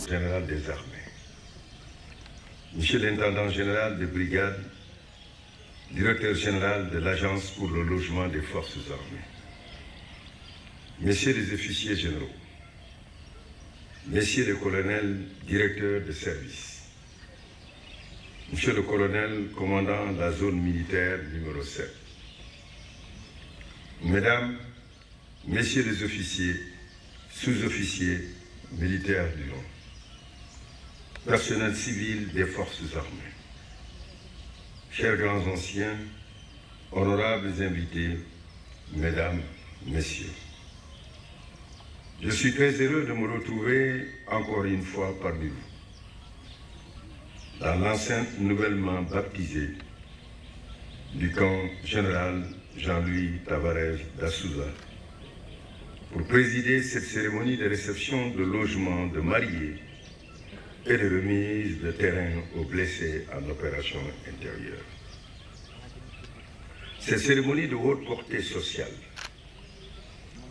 général des armées, Monsieur l'intendant général de brigade, directeur général de l'Agence pour le logement des forces armées, Messieurs les officiers généraux, Messieurs les colonels directeurs de service, Monsieur le colonel commandant de la zone militaire numéro 7, Mesdames, Messieurs les officiers, sous-officiers militaires du long, personnel civil des forces armées, chers grands anciens, honorables invités, Mesdames, Messieurs. Je suis très heureux de me retrouver encore une fois parmi vous, dans l'enceinte nouvellement baptisée du camp général Jean-Louis Tavares da Souza, pour présider cette cérémonie de réception de logement de mariés et de remise de terrain aux blessés en opération intérieure. Cette cérémonie de haute portée sociale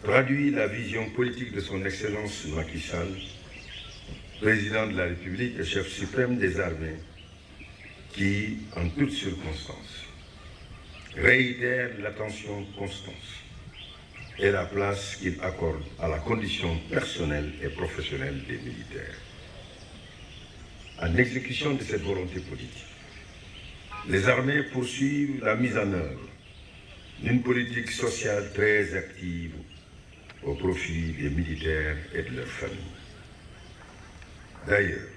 traduit la vision politique de son Excellence Macky Sall, président de la République et chef suprême des armées, qui, en toutes circonstances, réitère l'attention constante et la place qu'il accorde à la condition personnelle et professionnelle des militaires. En exécution de cette volonté politique, les armées poursuivent la mise en œuvre d'une politique sociale très active au profit des militaires et de leurs familles. D'ailleurs,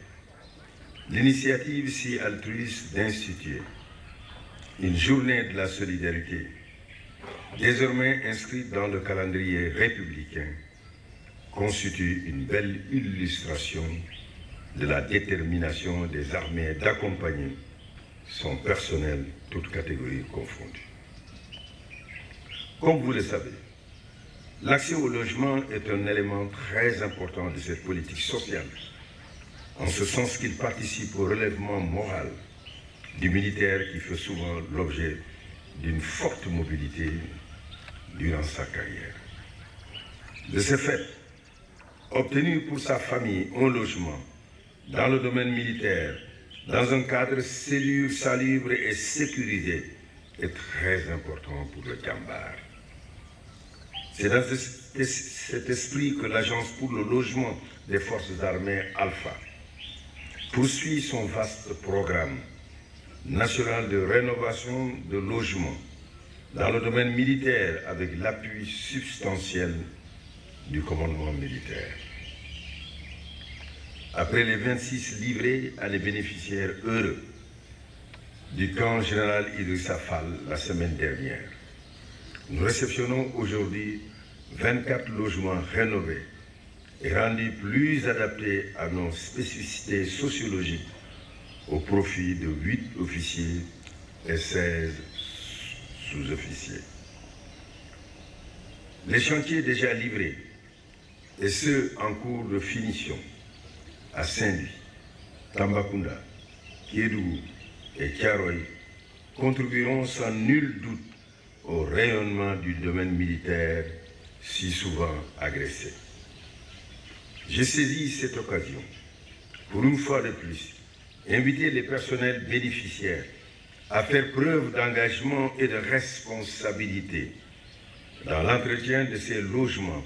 l'initiative si altruiste d'instituer une journée de la solidarité, désormais inscrite dans le calendrier républicain, constitue une belle illustration de la détermination des armées d'accompagner son personnel, toutes catégories confondues. Comme vous le savez, l'accès au logement est un élément très important de cette politique sociale, en ce sens qu'il participe au relèvement moral du militaire qui fait souvent l'objet d'une forte mobilité durant sa carrière. De ce fait, obtenir pour sa famille un logement dans le domaine militaire, dans un cadre salubre et sécurisé, est très important pour le Djambar. C'est dans cet esprit que l'Agence pour le logement des forces armées Alpha poursuit son vaste programme national de rénovation de logements dans le domaine militaire avec l'appui substantiel du commandement militaire. Après les 26 livrés à les bénéficiaires heureux du camp général Idrissa Fall la semaine dernière, nous réceptionnons aujourd'hui 24 logements rénovés et rendus plus adaptés à nos spécificités sociologiques au profit de 8 officiers et 16 sous-officiers. Les chantiers déjà livrés et ceux en cours de finition à Saint-Louis, Tambacounda, Kédougou et Thiaroye contribueront sans nul doute au rayonnement du domaine militaire si souvent agressé. J'ai saisi cette occasion pour une fois de plus inviter les personnels bénéficiaires à faire preuve d'engagement et de responsabilité dans l'entretien de ces logements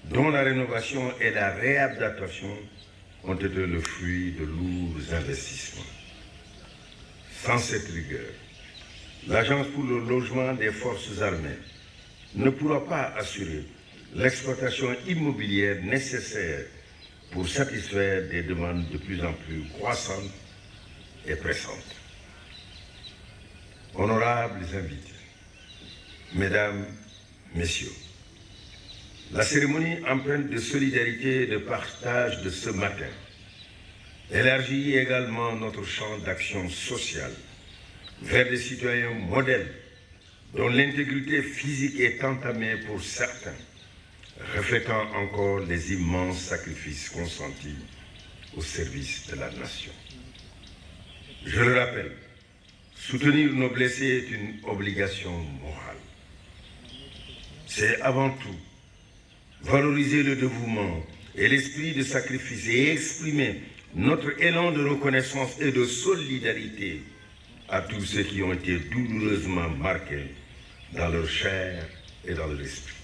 dont la rénovation et la réadaptation ont été le fruit de lourds investissements. Sans cette rigueur, l'Agence pour le logement des forces armées ne pourra pas assurer l'exploitation immobilière nécessaire pour satisfaire des demandes de plus en plus croissantes et pressantes. Honorables invités, Mesdames, Messieurs, la cérémonie empreinte de solidarité et de partage de ce matin élargit également notre champ d'action sociale vers des citoyens modèles dont l'intégrité physique est entamée pour certains, reflétant encore les immenses sacrifices consentis au service de la nation. Je le rappelle, soutenir nos blessés est une obligation morale. C'est avant tout valoriser le dévouement et l'esprit de sacrifice et exprimer notre élan de reconnaissance et de solidarité à tous ceux qui ont été douloureusement marqués dans leur chair et dans leur esprit.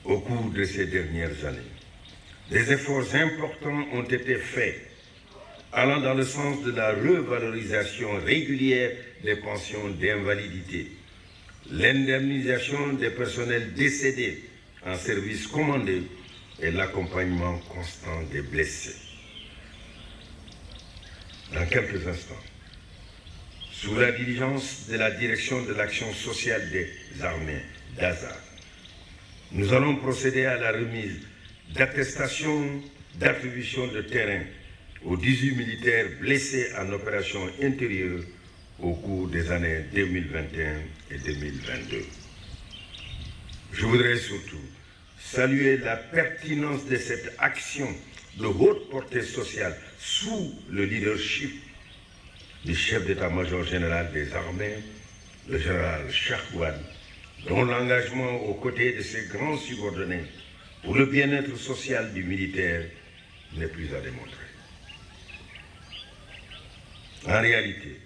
Au cours de ces dernières années, des efforts importants ont été faits allant dans le sens de la revalorisation régulière des pensions d'invalidité, l'indemnisation des personnels décédés en service commandé et l'accompagnement constant des blessés. Dans quelques instants, sous la diligence de la Direction de l'action sociale des armées, DASA, nous allons procéder à la remise d'attestations d'attribution de terrain aux 18 militaires blessés en opération intérieure au cours des années 2021 et 2022. Je voudrais surtout saluer la pertinence de cette action de haute portée sociale sous le leadership du chef d'état-major général des armées, le général Cheikh Wade, dont l'engagement aux côtés de ses grands subordonnés pour le bien-être social du militaire n'est plus à démontrer. En réalité,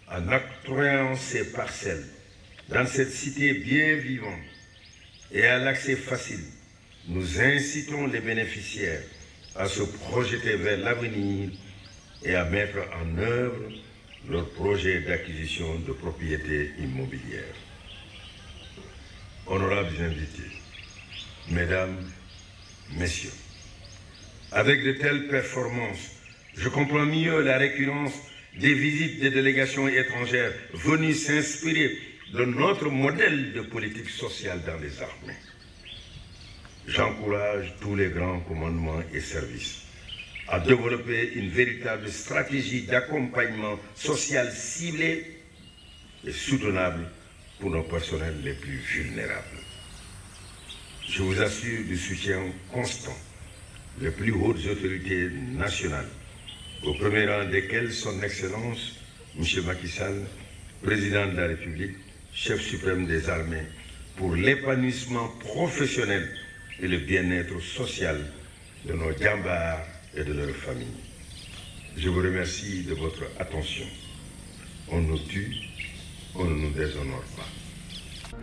en octroyant ces parcelles dans cette cité bien vivante et à l'accès facile, nous incitons les bénéficiaires à se projeter vers l'avenir et à mettre en œuvre leur projet d'acquisition de propriétés immobilières. Honorables invités, Mesdames, Messieurs, avec de telles performances, je comprends mieux la récurrence des visites des délégations étrangères venues s'inspirer de notre modèle de politique sociale dans les armées. J'encourage tous les grands commandements et services à développer une véritable stratégie d'accompagnement social ciblée et soutenable pour nos personnels les plus vulnérables. Je vous assure du soutien constant des plus hautes autorités nationales, au premier rang desquelles son Excellence, M. Macky Sall, Président de la République, chef suprême des armées, pour l'épanouissement professionnel et le bien-être social de nos djambars et de leurs familles. Je vous remercie de votre attention. On nous tue, on ne nous déshonore pas.